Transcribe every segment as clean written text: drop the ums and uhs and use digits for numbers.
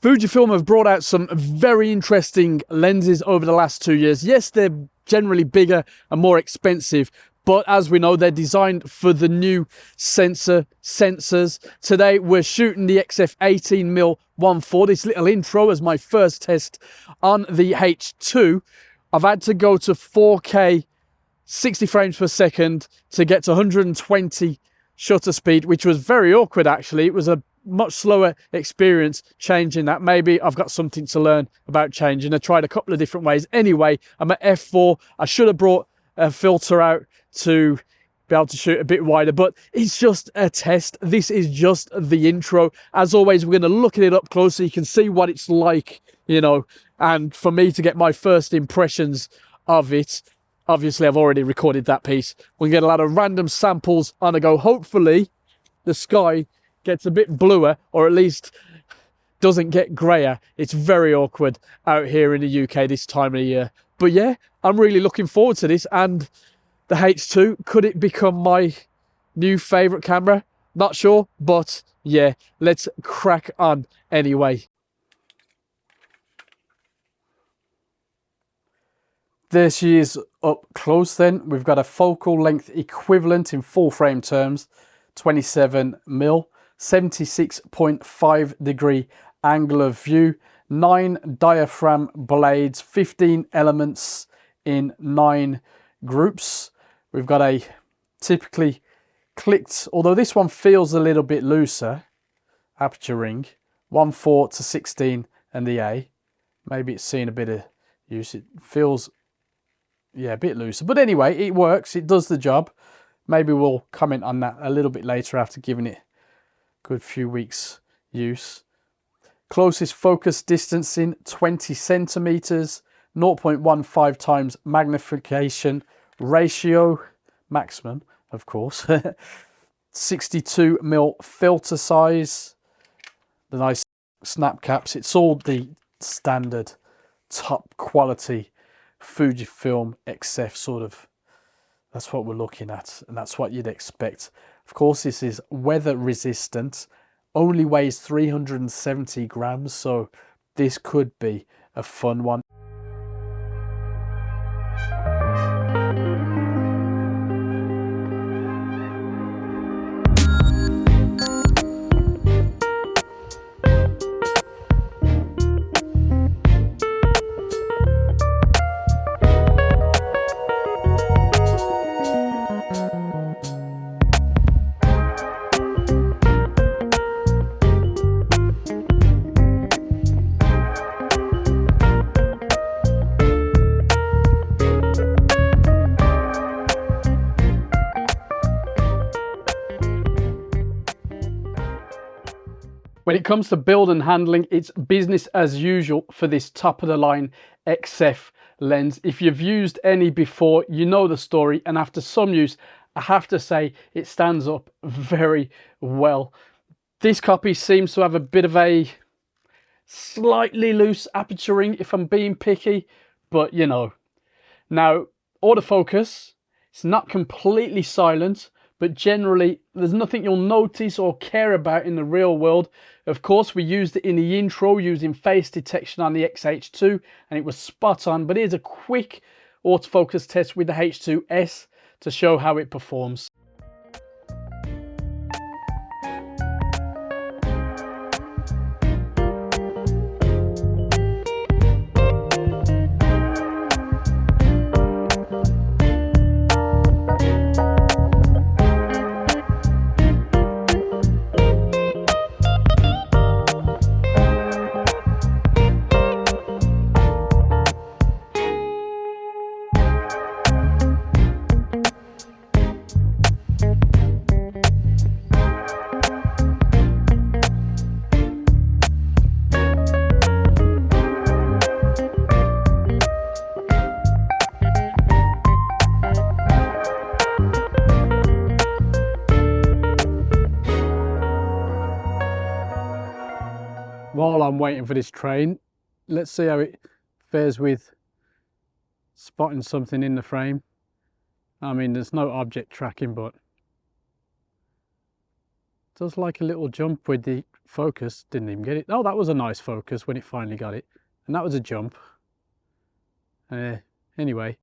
Fujifilm have brought out some very interesting lenses over the last 2 years. Yes, they're generally bigger and more expensive, but as we know, they're designed for the new sensors. Today, we're shooting the XF 18mm 1.4. This little intro as my first test on the H2. I've had to go to 4K 60 frames per second to get to 120 shutter speed, which was very awkward actually. It was a much slower experience changing that. Maybe I've got something to learn about changing. I tried a couple of different ways. Anyway, I'm at f4. I should have brought a filter out to be able to shoot a bit wider, but it's just a test. This is just the intro. As always, we're going to look at it up close so you can see what it's like, you know, and for me to get my first impressions of it. Obviously, I've already recorded that piece. We'll get a lot of random samples on a go. Hopefully, the sky gets a bit bluer, or at least doesn't get grayer. It's very awkward out here in the UK this time of the year. But yeah, I'm really looking forward to this. And the H2, could it become my new favourite camera? Not sure, but yeah, let's crack on anyway. There she is up close then. We've got a focal length equivalent in full frame terms, 27mm, 76.5 degree angle of view, 9 diaphragm blades, 15 elements in 9 groups. We've got a typically clicked, although this one feels a little bit looser, aperture ring, 1.4 to 16 and the A. Maybe it's seen a bit of use. It feels, yeah, a bit looser. But anyway, it works. It does the job. Maybe we'll comment on that a little bit later after giving it a good few weeks use. Closest focus distancing, 20 centimeters, 0.15 times magnification ratio, maximum, of course. 62mm filter size, the nice snap caps. It's all the standard top quality Fujifilm XF sort of. That's what we're looking at, and that's what you'd expect. Of course, this is weather resistant, only weighs 370 grams, so this could be a fun one. When it comes to build and handling, it's business as usual for this top of the line XF lens. If you've used any before, you know the story, and after some use, I have to say it stands up very well. This copy seems to have a bit of a slightly loose aperture ring if I'm being picky, but you know. Now, autofocus, it's not completely silent, but generally there's nothing you'll notice or care about in the real world. Of course, we used it in the intro using face detection on the X-H2 and it was spot on, but here's a quick autofocus test with the H2S to show how it performs. While I'm waiting for this train, let's see how it fares with spotting something in the frame. I mean, there's no object tracking, but it does like a little jump with the focus, didn't even get it. Oh, that was a nice focus when it finally got it. And that was a jump. Anyway.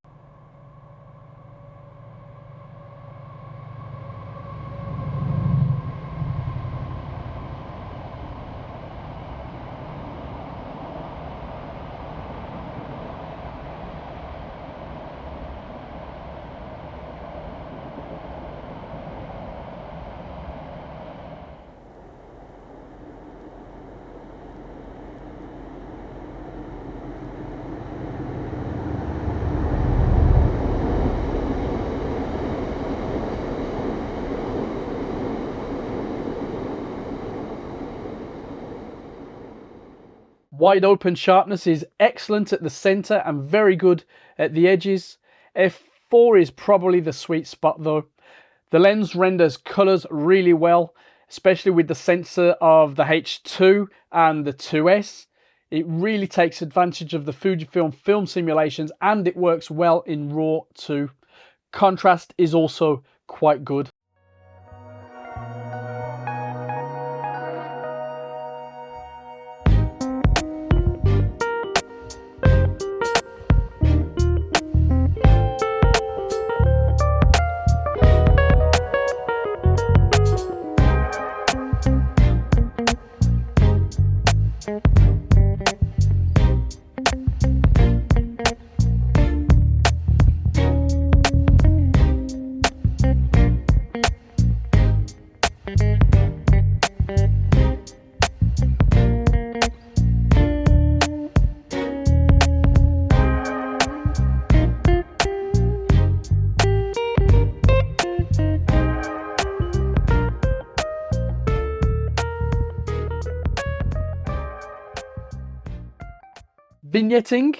Wide open sharpness is excellent at the center and very good at the edges. F4 is probably the sweet spot though. The lens renders colors really well, especially with the sensor of the H2 and the 2S. It really takes advantage of the Fujifilm film simulations and it works well in RAW too. Contrast is also quite good. Vignetting,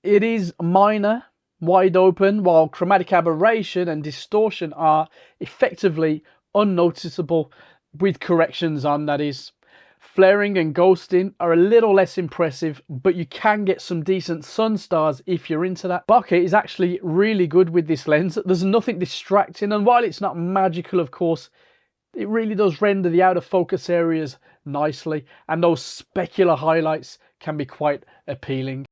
it is minor, wide open, while chromatic aberration and distortion are effectively unnoticeable with corrections on, that is. Flaring and ghosting are a little less impressive, but you can get some decent sun stars if you're into that. Bokeh is actually really good with this lens. There's nothing distracting, and while it's not magical, of course, it really does render the out of focus areas nicely, and those specular highlights can be quite appealing.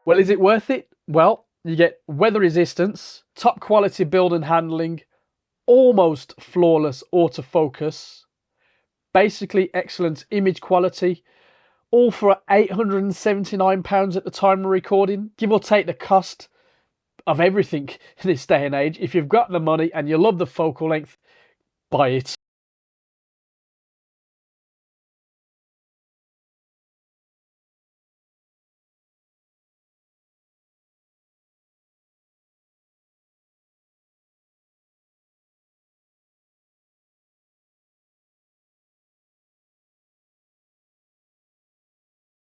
Well, is it worth it? Well, you get weather resistance, top quality build and handling, almost flawless autofocus, basically excellent image quality, all for £879 at the time of recording, give or take the cost of everything in this day and age. If you've got the money and you love the focal length, buy it.